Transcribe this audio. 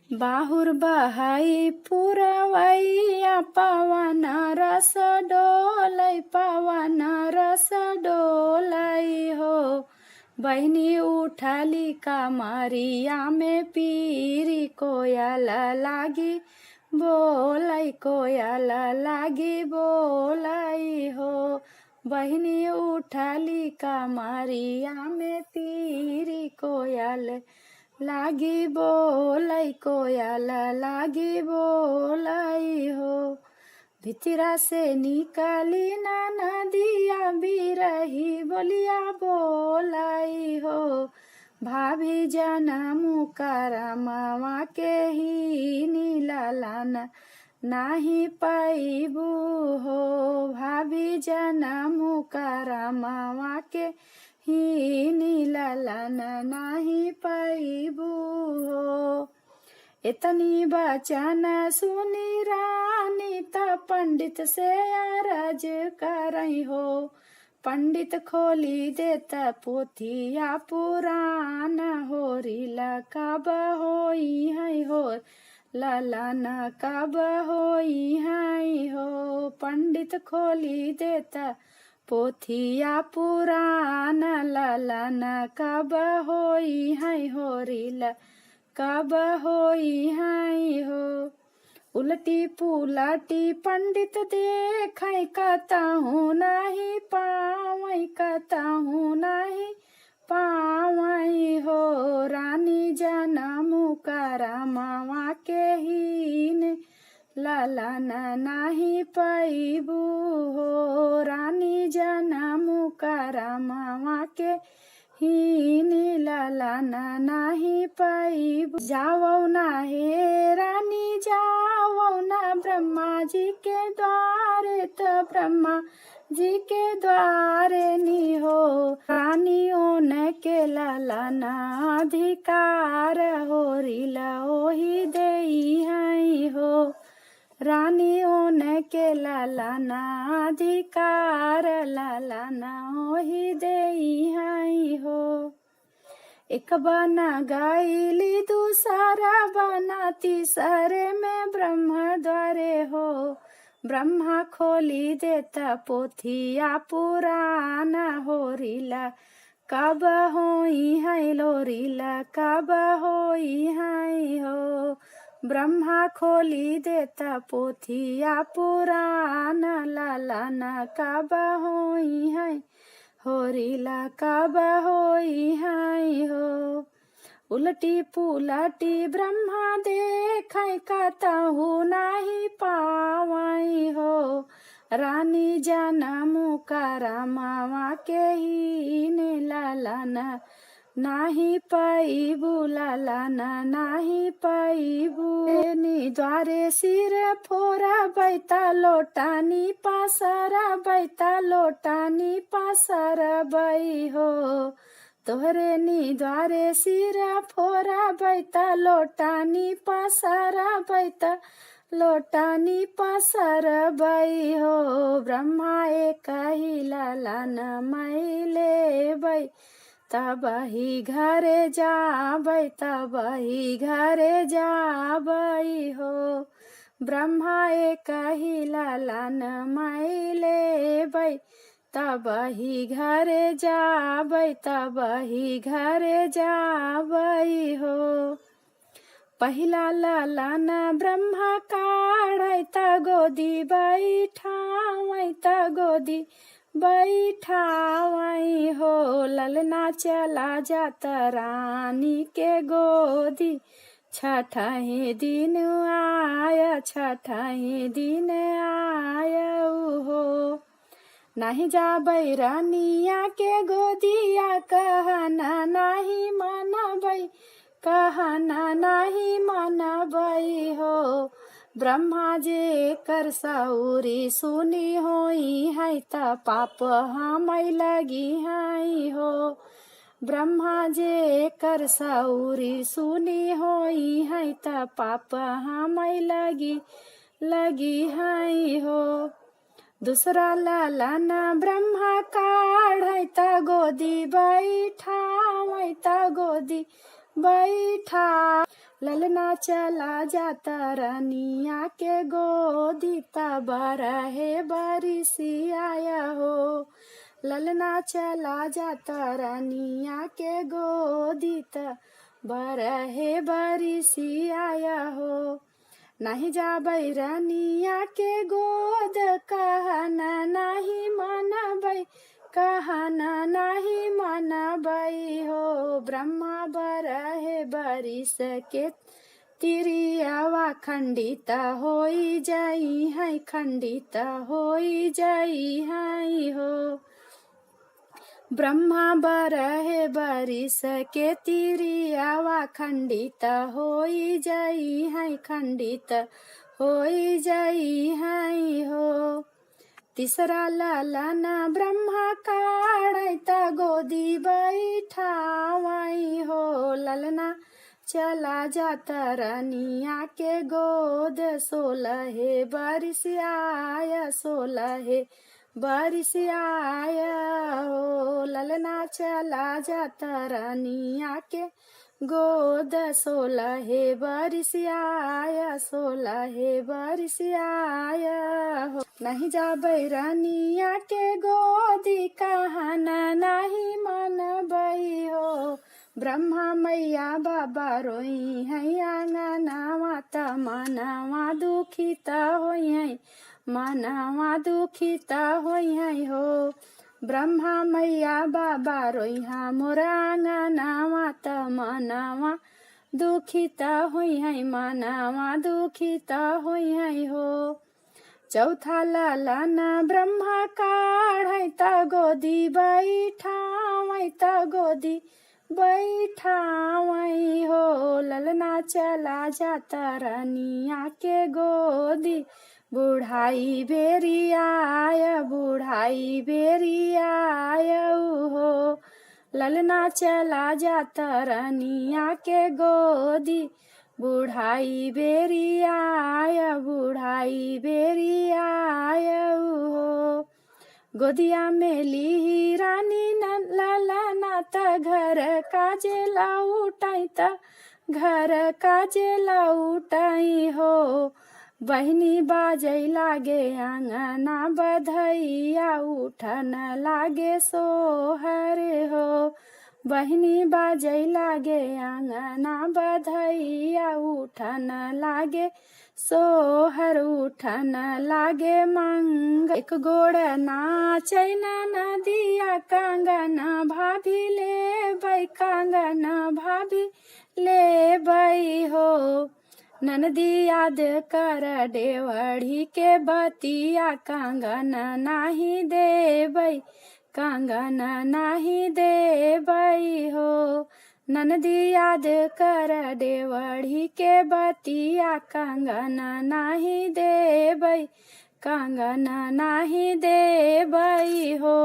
बाहुर बहाई पुरवैया पवन रस डोलै पवन रस डोलै हो। बहिनी उठली कमरिया में पीरी कोयल लागी बोलै कोयल लागी बोलै हो। बहिनी उठली कमरिया में पीरी कोयल लागी बोलै कोयल लागी बोलै हो। भितरा से निकली ना नदिया बिरही बोलिया बोलै हो। भाभी जनमु करमवा के ही नीललन नाही पैबू हो। भाभी जनमु करमवा के ही नीललन नाही पैबू हो। इतनी बचन सुनी रानी त पंडित से अरज करई हो। पंडित खोली देत पोथिया पुराण होरिल कब होई है हो। ललन कब होई है हो। पंडित खोली देत पोथिया पुराण ललन कब होई है होरिल कब होई है हो। उलटी पुलटी पंडित देखै कतहु नहीं पावै कतहु नहीं पावै हो। रानी जनमु करमवा के हीन ललन नाही पैबू हो। रानी जनमु करमवा के हीन ललन नाही पैबू। जावौ ना हे रानी जावौ ना ब्रह्मा जी के द्वारे त ब्रह्मा जी के द्वारे नी हो। रानियों के ललन अधिकार होरिल ओही देई है हो। रानियों के ललन अधिकार ललन ओही देई है हो। एक बना गाइली दूसरा बना तीसरे में ब्रह्म द्वारे हो। ब्रह्मा खोली देता पोथिया पुराण होरिला कब होई है लोरिला कब होई है हो। ब्रह्मा खोली देता पोथिया पुराण ललन कब होई है होरिला कब होई है हो। उलटी पुलटी ब्रह्मा देखै कतहु नाही पावै हो। रानी जनमु करमवा के हीन ललन नाही पैबू ललन नाही पैबू। नी द्वारे सिर फोरा बैता लोटानी पासर बैता लोटानी पासर बै हो। तोहरे नी द्वारे सिर फोरा बैता लोटानी पासर बैता लोटानी पासर बै हो। ब्रह्मा एक ही ललन मैले बै तब ही घरे जाबै तब ही घरे जाबै हो। ब्रह्मा एक ही ललन मैले बै तब ही घरे जाबै तब ही घरे जाबै हो। पहिला ललन ब्रह्मा काढ़ै त गोदी बैठावै त गोदी बैठावै हो। ललना चला जात रानी के गोदी छठहि दिन आय छठहि दिन आयऊ हो। नाही जाबै रानिया के गोदिया कहना नाही मनबै कहना नाही मनबै हो। ब्रह्मा जे कर सौरी सुनी होई है त पाप हमै लगी है हो। ब्रह्मा जे कर सौरी सुनी होई है त पाप हमै लगी है हो। दूसरा ललन ब्रह्मा काढ़ै त गोदी बैठावै त गोदी बैठा ललना चला जाता रानिया के गोदी तब रहे बरिसी आया हो। ललना चला जाता रानिया के गोदी तब रहे बरिसी आया हो। नहीं जाबै रानिया के गोद कहना नहीं मनबै, कहना नहीं मनबै हो। ब्रह्मा बरहे बरिस के तिरियावा खंडित होई जाई है, खंडित होई जाई है हो। ब्रह्मा बरहे बरिस के तिरियावा खंडित होई जाई है, खंडित होई जाई है हो। तीसरा ललन ब्रह्मा काढ़त गोदी बैठावई हो। ललना चला जाता रानिया के गोद 16 बरिस आया, 16 बरिस आया हो। ललना चला जाता रानिया के गोद 16 बरिस आया, 16 बरिस आया हो। नहीं जाबै रानिया के गोदी कहना नहीं मनबै हो। ब्रह्मा मैया बाबा रोई है आंगनावा त मनवा दुखित होई है, मनवा दुखित होई है हो। ब्रह्मा मैया बाबा रोई हा मोर आंगनावा त मनवा दुखित होई है, मनवा दुखित होई है हो। चौथा ललन ब्रह्मा काढ़ै त गोदी बैठावै, त गोदी बैठावई हो। ललना चला जाता रानिया के गोदी बुढ़ाई बेरी आय, बुढ़ाई बेरी आय हो। ललना चला जाता रानिया के गोदी बुढ़ाई बेरी आय, बुढ़ाई बेरी आय हो। गोदिया में ली रानी ललना त घर काजे लौटाई, त घर काजे लौटाई हो। बहनी बाजै लागे आंगना बधैया उठन लागे सोहर हो। बहनी बाजै लागे आंगना बधैया उठन लागे सोहर, उठन लागे मंग। एक गोड़ नाचै नदिया कंगना भाभी लेबै, कंगना भाभी लेबै हो। ननदी याद कर डेवढ़ी के बतिया कंगना नाही देबै, कंगना नाही देबै हो। ननदी याद कर डेवढ़ी के बतिया कंगना नाही देबै, कंगना नाही देबै हो।